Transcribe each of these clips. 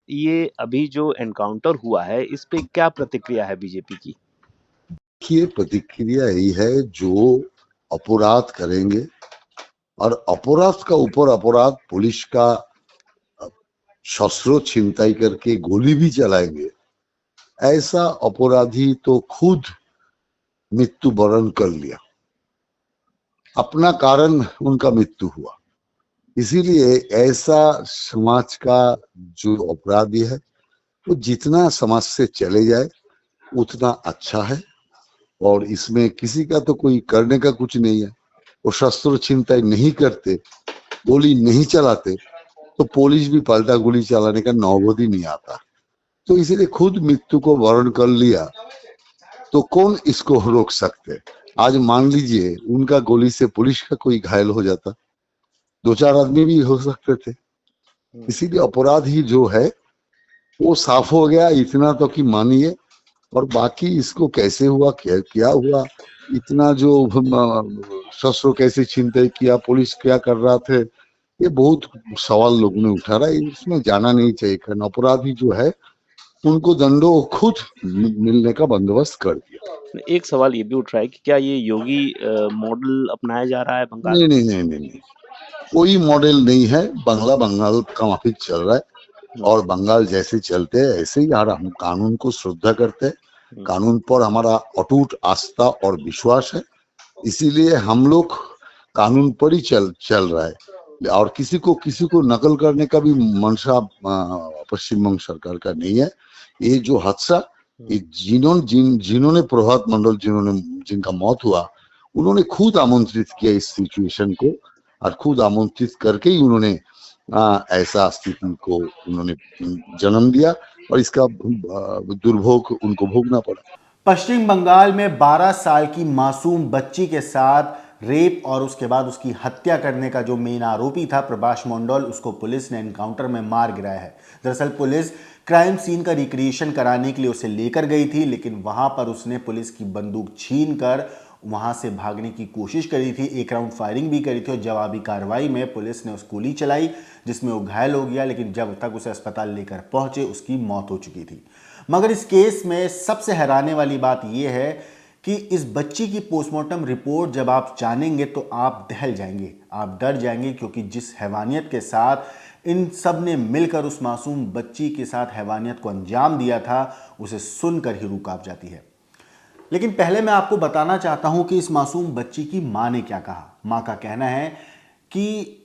ये अभी जो एनकाउंटर हुआ है, इस पे क्या प्रतिक्रिया है बीजेपी की? देखिए, प्रतिक्रिया यही है, जो अपराध करेंगे और अपराध का ऊपर अपराध, पुलिस का शस्त्रों छिनताई करके गोली भी चलाएंगे, ऐसा अपराधी तो खुद मृत्यु वरण कर लिया, अपना कारण उनका मृत्यु हुआ। इसीलिए ऐसा समाज का जो अपराधी है, वो जितना समाज से चले जाए उतना अच्छा है। और इसमें किसी का तो कोई करने का कुछ नहीं है। वो शस्त्र छिनताई नहीं करते, गोली नहीं चलाते, तो पुलिस भी पलटा गोली चलाने का नौबत ही नहीं आता। तो इसीलिए खुद मृत्यु को वर्ण कर लिया, तो कौन इसको रोक सकते। आज मान लीजिए उनका गोली से पुलिस का कोई घायल हो जाता, दो चार आदमी भी हो सकते थे। इसीलिए अपराध ही जो है वो साफ हो गया, इतना तो कि मानिए। और बाकी इसको कैसे हुआ, क्या हुआ, इतना जो शस्त्र कैसे छीनते किया, पुलिस क्या कर रहा थे, ये बहुत सवाल लोगों ने उठा रहा है। इसमें जाना नहीं चाहिए। कारण अपराधी जो है उनको दंडो खुद मिलने का बंदोबस्त कर दिया। एक सवाल ये भी उठ रहा है कि क्या ये योगी मॉडल अपनाया जा रहा है बंगाल नहीं में? नहीं नहीं नहीं नहीं, कोई मॉडल नहीं है। बंगाल का माफिक चल रहा है, हुँ, और बंगाल जैसे चलते हैं ऐसे ही। यार, हम कानून को श्रद्धा करते हैं, हुँ, कानून पर हमारा अटूट आस्था और विश्वास है। इसीलिए हम लोग कानून पर ही चल रहा है। और किसी को नकल करने का भी मंशा पश्चिम बंग सरकार का नहीं है। ये जो हादसा, हुँ। ये जिन्होंने प्रभात मंडल, जिनका मौत हुआ, उन्होंने खुद आमंत्रित किया इस सिचुएशन को, और खुद आमंत्रित करके ही उन्होंने ऐसा स्थिति को उन्होंने जन्म दिया, और इसका दुर्भोग उनको भोगना पड़ा। पश्चिम बंगाल में 12 साल की मासूम बच्ची के साथ रेप और उसके बाद उसकी हत्या करने का जो मेन आरोपी था प्रभाष मंडल, उसको पुलिस ने एनकाउंटर में मार गिराया है। दरअसल पुलिस क्राइम सीन का रिक्रिएशन कराने के लिए उसे लेकर गई थी, लेकिन वहां पर उसने पुलिस की बंदूक छीन कर वहां से भागने की कोशिश करी थी। एक राउंड फायरिंग भी करी थी और जवाबी कार्रवाई में पुलिस ने उस गोली चलाई, जिसमें वो घायल हो गया, लेकिन जब तक उसे अस्पताल लेकर पहुंचे उसकी मौत हो चुकी थी। मगर इस केस में सबसे हैरानी वाली बात यह है कि इस बच्ची की पोस्टमार्टम रिपोर्ट जब आप जानेंगे तो आप दहल जाएंगे, आप डर जाएंगे, क्योंकि जिस हैवानियत के साथ इन सब ने मिलकर उस मासूम बच्ची के साथ हैवानियत को अंजाम दिया था, उसे सुनकर ही रूह कांप जाती है। लेकिन पहले मैं आपको बताना चाहता हूं कि इस मासूम बच्ची की मां ने क्या कहा। मां का कहना है कि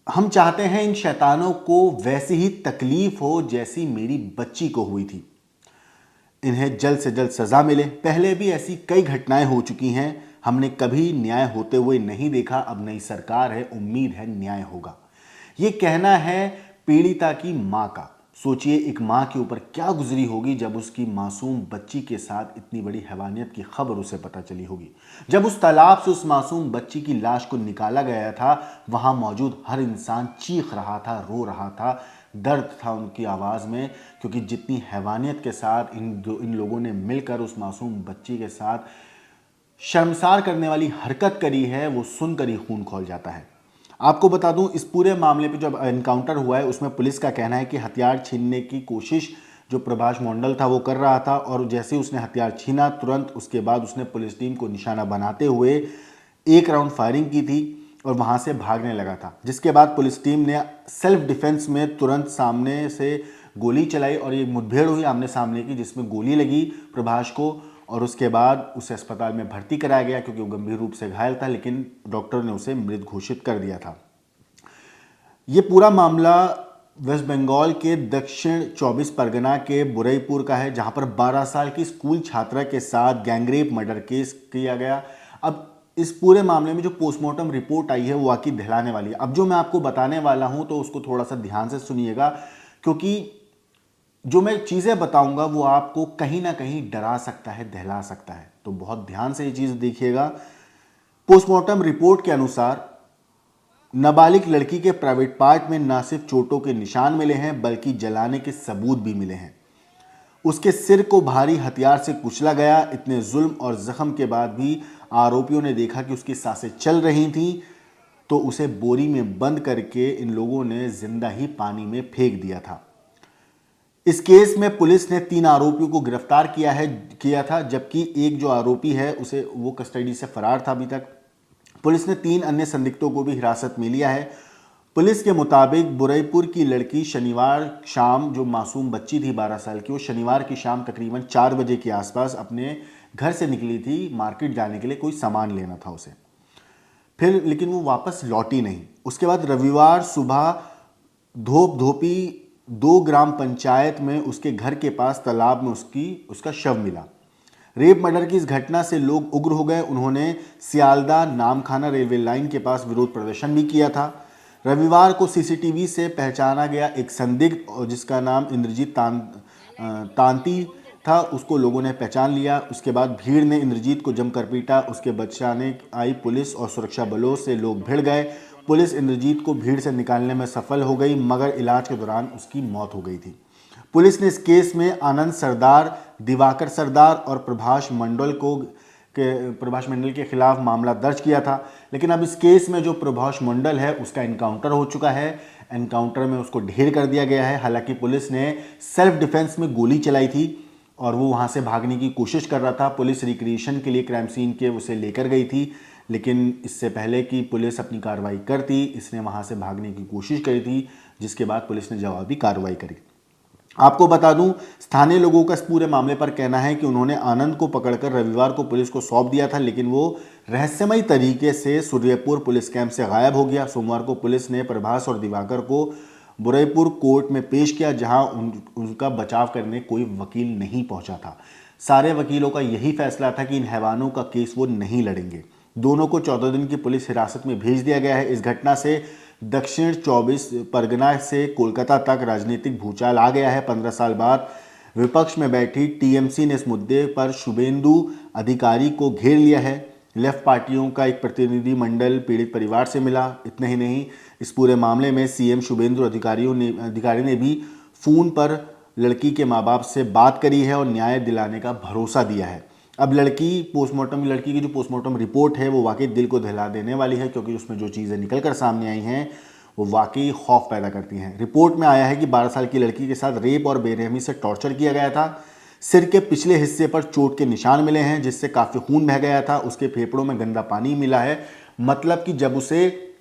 हम चाहते हैं इन शैतानों को वैसी ही तकलीफ हो जैसी मेरी बच्ची को हुई थी। इन्हें जल्द से जल्द सजा मिले। पहले भी ऐसी कई घटनाएं हो चुकी हैं, हमने कभी न्याय होते हुए नहीं देखा। अब नई सरकार है, उम्मीद है न्याय होगा। ये कहना है पीड़िता की मां का। सोचिए एक मां के ऊपर क्या गुजरी होगी जब उसकी मासूम बच्ची के साथ इतनी बड़ी हैवानियत की खबर उसे पता चली होगी। जब उस तालाब से उस मासूम बच्ची की लाश को निकाला गया था, वहां मौजूद हर इंसान चीख रहा था, रो रहा था, दर्द था उनकी आवाज़ में, क्योंकि जितनी हैवानियत के साथ इन लोगों ने मिलकर उस मासूम बच्ची के साथ शर्मसार करने वाली हरकत करी है, वो सुनकर ही खून खौल जाता है। आपको बता दूं, इस पूरे मामले पे जो एनकाउंटर हुआ है उसमें पुलिस का कहना है कि हथियार छीनने की कोशिश जो प्रभाष मंडल था वो कर रहा था, और जैसे उसने हथियार छीना तुरंत उसके बाद उसने पुलिस टीम को निशाना बनाते हुए एक राउंड फायरिंग की थी और वहां से भागने लगा था। जिसके बाद पुलिस टीम ने सेल्फ डिफेंस में तुरंत सामने से गोली चलाई और ये मुठभेड़ हुई आमने सामने की, जिसमें गोली लगी प्रभाष को, और उसके बाद उसे अस्पताल में भर्ती कराया गया क्योंकि वो गंभीर रूप से घायल था, लेकिन डॉक्टर ने उसे मृत घोषित कर दिया था। ये पूरा मामला वेस्ट बंगाल के दक्षिण 24 परगना के बुरईपुर का है, जहां पर 12 साल की स्कूल छात्रा के साथ गैंगरेप मर्डर केस किया गया। अब इस पूरे मामले में जो पोस्टमार्टम रिपोर्ट आई है वो वाकई दहलाने वाली है। अब जो मैं आपको बताने वाला हूं तो उसको थोड़ा सा ध्यान से सुनिएगा, क्योंकि जो मैं चीज़ें बताऊंगा वो आपको कहीं ना कहीं डरा सकता है, दहला सकता है। तो बहुत ध्यान से ये चीज़ देखिएगा। पोस्टमार्टम रिपोर्ट के अनुसार नाबालिग लड़की के प्राइवेट पार्ट में न सिर्फ चोटों के निशान मिले हैं बल्कि जलाने के सबूत भी मिले हैं। उसके सिर को भारी हथियार से कुचला गया। इतने जुल्म और जख्म के बाद भी आरोपियों ने देखा कि उसकी सांसें चल रही थीं, तो उसे बोरी में बंद करके इन लोगों ने जिंदा ही पानी में फेंक दिया था। इस केस में पुलिस ने 3 आरोपियों को गिरफ्तार किया था, जबकि एक जो आरोपी है उसे वो कस्टडी से फरार था। अभी तक पुलिस ने 3 अन्य संदिग्धों को भी हिरासत में लिया है। पुलिस के मुताबिक बुरईपुर की लड़की शनिवार शाम, जो मासूम बच्ची थी 12 साल की, वो शनिवार की शाम तकरीबन 4 बजे के आसपास अपने घर से निकली थी मार्केट जाने के लिए, कोई सामान लेना था उसे। फिर लेकिन वो वापस लौटी नहीं। उसके बाद रविवार सुबह धोपी 2 ग्राम पंचायत में उसके घर के पास तालाब में उसका शव मिला। रेप मर्डर की इस घटना से लोग उग्र हो गए। उन्होंने सियालदा नामखाना रेलवे लाइन के पास विरोध प्रदर्शन भी किया था। रविवार को सीसीटीवी से पहचाना गया एक संदिग्ध, जिसका नाम इंद्रजीत तांती था, उसको लोगों ने पहचान लिया। उसके बाद भीड़ ने इंद्रजीत को जमकर पीटा। उसके बचाने आई पुलिस और सुरक्षा बलों से लोग भिड़ गए। पुलिस इंद्रजीत को भीड़ से निकालने में सफल हो गई, मगर इलाज के दौरान उसकी मौत हो गई थी। पुलिस ने इस केस में आनंद सरदार, दिवाकर सरदार और प्रभाष मंडल के खिलाफ मामला दर्ज किया था। लेकिन अब इस केस में जो प्रभाष मंडल है उसका एनकाउंटर हो चुका है। एनकाउंटर में उसको ढेर कर दिया गया है। हालांकि पुलिस ने सेल्फ डिफेंस में गोली चलाई थी और वो वहाँ से भागने की कोशिश कर रहा था। पुलिस रिक्रिएशन के लिए क्राइम सीन के उसे लेकर गई थी, लेकिन इससे पहले कि पुलिस अपनी कार्रवाई करती, इसने वहाँ से भागने की कोशिश करी थी, जिसके बाद पुलिस ने जवाबी कार्रवाई करी। आपको बता दूं, स्थानीय लोगों का इस पूरे मामले पर कहना है कि उन्होंने आनंद को पकड़कर रविवार को पुलिस को सौंप दिया था, लेकिन वो रहस्यमयी तरीके से सूर्यपुर पुलिस कैंप से गायब हो गया। सोमवार को पुलिस ने प्रभास और दिवाकर को बुरईपुर कोर्ट में पेश किया, जहां उनका बचाव करने कोई वकील नहीं पहुंचा था। सारे वकीलों का यही फैसला था कि इन हैवानों का केस वो नहीं लड़ेंगे। दोनों को 14 दिन की पुलिस हिरासत में भेज दिया गया है। इस घटना से दक्षिण 24 परगना से कोलकाता तक राजनीतिक भूचाल आ गया है। 15 साल बाद विपक्ष में बैठी टीएमसी ने इस मुद्दे पर शुभेंदु अधिकारी को घेर लिया है। लेफ्ट पार्टियों का एक प्रतिनिधि मंडल पीड़ित परिवार से मिला। इतना ही नहीं, इस पूरे मामले में सीएम शुभेंदु अधिकारी ने भी फोन पर लड़की के माँ बाप से बात करी है और न्याय दिलाने का भरोसा दिया है। अब लड़की की जो पोस्टमार्टम रिपोर्ट है वो वाकई दिल को दहला देने वाली है, क्योंकि उसमें जो चीज़ें निकल कर सामने आई हैं वो वाकई खौफ पैदा करती हैं। रिपोर्ट में आया है कि 12 साल की लड़की के साथ रेप और बेरहमी से टॉर्चर किया गया था। सिर के पिछले हिस्से पर चोट के निशान मिले हैं, जिससे काफ़ी खून बह गया था। उसके फेफड़ों में गंदा पानी मिला है। मतलब कि जब उसे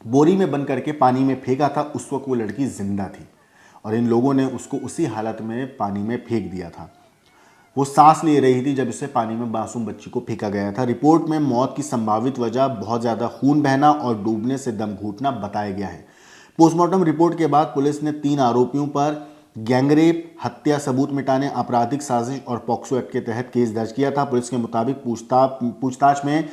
बोरी में बंद करके पानी में फेंका था उस वक्त वो लड़की जिंदा थी और इन लोगों ने उसको उसी हालत में पानी में फेंक दिया था। वो सांस ले रही थी जब इसे पानी में मासूम बच्ची को फेंका गया था। रिपोर्ट में मौत की संभावित वजह बहुत ज़्यादा खून बहना और डूबने से दम घुटना बताया गया है। पोस्टमार्टम रिपोर्ट के बाद पुलिस ने 3 आरोपियों पर गैंगरेप, हत्या, सबूत मिटाने, आपराधिक साजिश और पॉक्सो एक्ट के तहत केस दर्ज किया था। पुलिस के मुताबिक पूछताछ में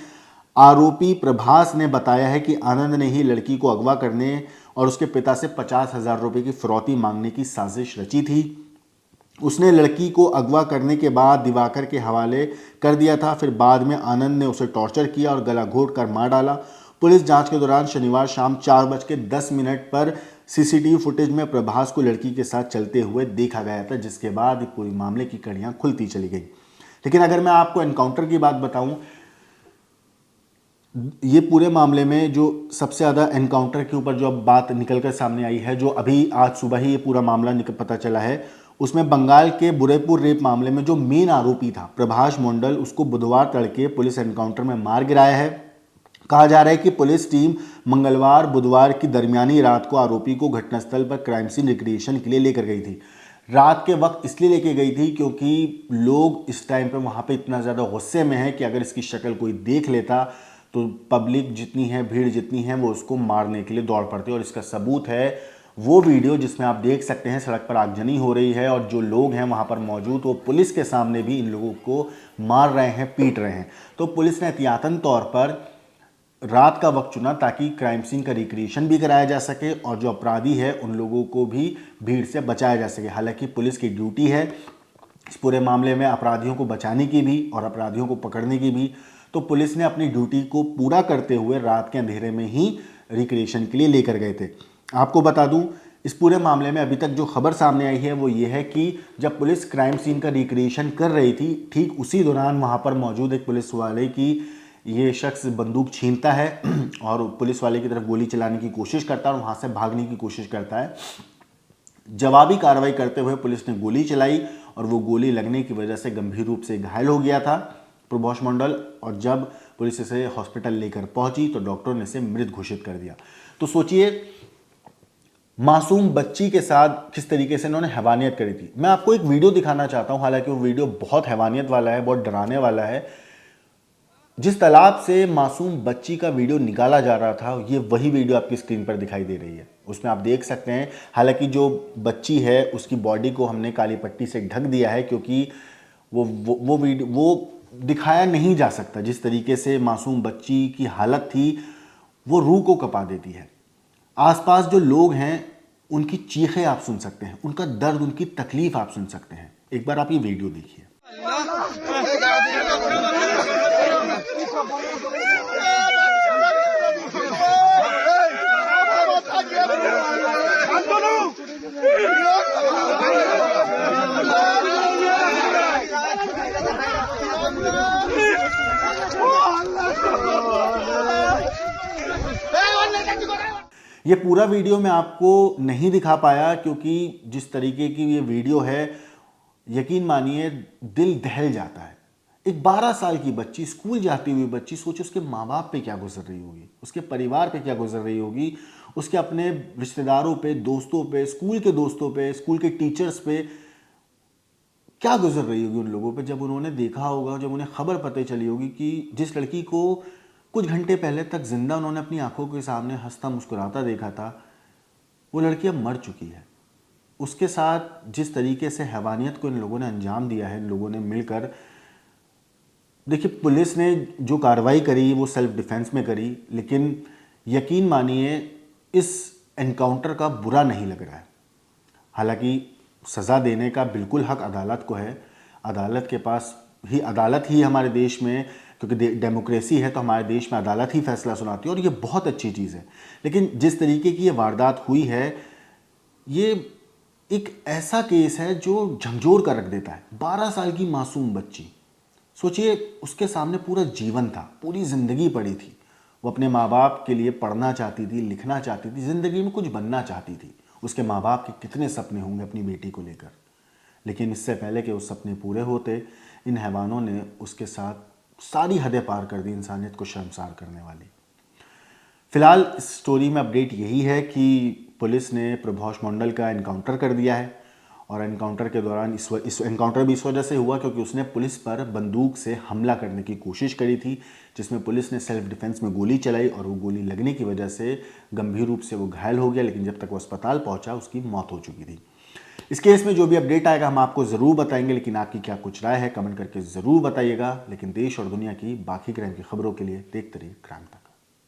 आरोपी प्रभास ने बताया है कि आनंद ने ही लड़की को अगवा करने और उसके पिता से 50,000 रुपये की फिरौती मांगने की साजिश रची थी। उसने लड़की को अगवा करने के बाद दिवाकर के हवाले कर दिया था। फिर बाद में आनंद ने उसे टॉर्चर किया और गला घोट कर मार डाला। पुलिस जांच के दौरान शनिवार शाम 4:10 पर सीसीटीवी फुटेज में प्रभास को लड़की के साथ चलते हुए देखा गया था, जिसके बाद पूरी मामले की कड़ियां खुलती चली गई। लेकिन अगर मैं आपको एनकाउंटर की बात बताऊं, ये पूरे मामले में जो सबसे ज़्यादा एनकाउंटर के ऊपर जो अब बात निकलकर सामने आई है, जो अभी आज सुबह ही ये पूरा मामला पता चला है, उसमें बंगाल के बुरईपुर रेप मामले में जो मेन आरोपी था प्रभाष मंडल, उसको बुधवार तड़के पुलिस एनकाउंटर में मार गिराया है। कहा जा रहा है कि पुलिस टीम मंगलवार बुधवार की दरमियानी रात को आरोपी को घटनास्थल पर क्राइम सीन रिक्रिएशन के लिए लेकर गई थी। रात के वक्त इसलिए लेके गई थी क्योंकि लोग इस टाइम पे वहाँ पे इतना ज़्यादा गुस्से में है कि अगर इसकी शक्ल कोई देख लेता तो पब्लिक जितनी है, भीड़ जितनी है, वो उसको मारने के लिए दौड़ पड़ती। और इसका सबूत है वो वीडियो जिसमें आप देख सकते हैं सड़क पर आगजनी हो रही है और जो लोग हैं वहाँ पर मौजूद वो पुलिस के सामने भी इन लोगों को मार रहे हैं, पीट रहे हैं। तो पुलिस ने एहतियातन तौर पर रात का वक्त चुना ताकि क्राइम सीन का रिक्रिएशन भी कराया जा सके और जो अपराधी है उन लोगों को भी भीड़ से बचाया जा सके। हालांकि पुलिस की ड्यूटी है इस पूरे मामले में अपराधियों को बचाने की भी और अपराधियों को पकड़ने की भी। तो पुलिस ने अपनी ड्यूटी को पूरा करते हुए रात के अंधेरे में ही रिक्रिएशन के लिए लेकर गए थे। आपको बता दूं, इस पूरे मामले में अभी तक जो खबर सामने आई है वो ये है कि जब पुलिस क्राइम सीन का रिक्रिएशन कर रही थी, ठीक उसी दौरान वहाँ पर मौजूद एक पुलिस वाले की ये शख्स बंदूक छीनता है और पुलिस वाले की तरफ गोली चलाने की कोशिश करता है और वहाँ से भागने की कोशिश करता है। जवाबी कार्रवाई करते हुए पुलिस ने गोली चलाई और वो गोली लगने की वजह से गंभीर रूप से घायल हो गया था प्रभोष मंडल, और जब पुलिस इसे हॉस्पिटल लेकर पहुंची तो डॉक्टरों ने इसे मृत घोषित कर दिया। तो सोचिए मासूम बच्ची के साथ किस तरीके से इन्होंने हैवानियत करी थी। मैं आपको एक वीडियो दिखाना चाहता हूं, हालांकि वो वीडियो बहुत हैवानियत वाला है, बहुत डराने वाला है। जिस तालाब से मासूम बच्ची का वीडियो निकाला जा रहा था, ये वही वीडियो आपकी स्क्रीन पर दिखाई दे रही है। उसमें आप देख सकते हैं, हालांकि जो बच्ची है उसकी बॉडी को हमने काली पट्टी से ढक दिया है, क्योंकि वो वीडियो वो दिखाया नहीं जा सकता। जिस तरीके से मासूम बच्ची की हालत थी वो रूह को कपा देती है। आसपास जो लोग हैं उनकी चीखें आप सुन सकते हैं, उनका दर्द, उनकी तकलीफ आप सुन सकते हैं। एक बार आप ये वीडियो देखिए। ये पूरा वीडियो मैं आपको नहीं दिखा पाया क्योंकि जिस तरीके की ये वीडियो है, यकीन मानिए दिल दहल जाता है। एक 12 साल की बच्ची, स्कूल जाती हुई बच्ची, सोचो उसके माँ बाप पे क्या गुजर रही होगी, उसके परिवार पे क्या गुजर रही होगी, उसके अपने रिश्तेदारों पे, दोस्तों पे, स्कूल के दोस्तों पे, स्कूल के टीचर्स पे क्या गुजर रही होगी उन लोगों पे, जब उन्होंने देखा होगा, जब उन्हें खबर पता चली होगी कि जिस लड़की को कुछ घंटे पहले तक जिंदा उन्होंने अपनी आंखों के सामने हंसता मुस्कुराता देखा था, वो लड़की अब मर चुकी है। उसके साथ जिस तरीके से हैवानियत को इन लोगों ने अंजाम दिया है, इन लोगों ने मिलकर, देखिए पुलिस ने जो कार्रवाई करी वो सेल्फ डिफेंस में करी, लेकिन यकीन मानिए इस एनकाउंटर का बुरा नहीं लग रहा है। हालांकि सज़ा देने का बिल्कुल हक अदालत को है, अदालत के पास ही, अदालत ही हमारे देश में, क्योंकि डेमोक्रेसी है तो हमारे देश में अदालत ही फैसला सुनाती है और ये बहुत अच्छी चीज़ है। लेकिन जिस तरीके की ये वारदात हुई है, ये एक ऐसा केस है जो झंझोर कर रख देता है। 12 साल की मासूम बच्ची, सोचिए उसके सामने पूरा जीवन था, पूरी ज़िंदगी पड़ी थी। वो अपने माँ बाप के लिए पढ़ना चाहती थी, लिखना चाहती थी, ज़िंदगी में कुछ बनना चाहती थी। उसके माँ बाप के कितने सपने होंगे अपनी बेटी को लेकर, लेकिन इससे पहले कि वो सपने पूरे होते, इन हैवानों ने उसके साथ सारी हदें पार कर दी, इंसानियत को शर्मसार करने वाली। फिलहाल इस स्टोरी में अपडेट यही है कि पुलिस ने प्रभोष मंडल का एनकाउंटर कर दिया है, और एनकाउंटर के दौरान इस एनकाउंटर भी इस वजह से हुआ क्योंकि उसने पुलिस पर बंदूक से हमला करने की कोशिश करी थी, जिसमें पुलिस ने सेल्फ डिफेंस में गोली चलाई और वो गोली लगने की वजह से गंभीर रूप से वो घायल हो गया, लेकिन जब तक वो अस्पताल पहुंचा उसकी मौत हो चुकी थी। इस केस में जो भी अपडेट आएगा हम आपको ज़रूर बताएंगे, लेकिन आपकी क्या कुछ राय है कमेंट करके ज़रूर बताइएगा। लेकिन देश और दुनिया की बाकी क्राइम की खबरों के लिए देखते रहिए क्राइम तक।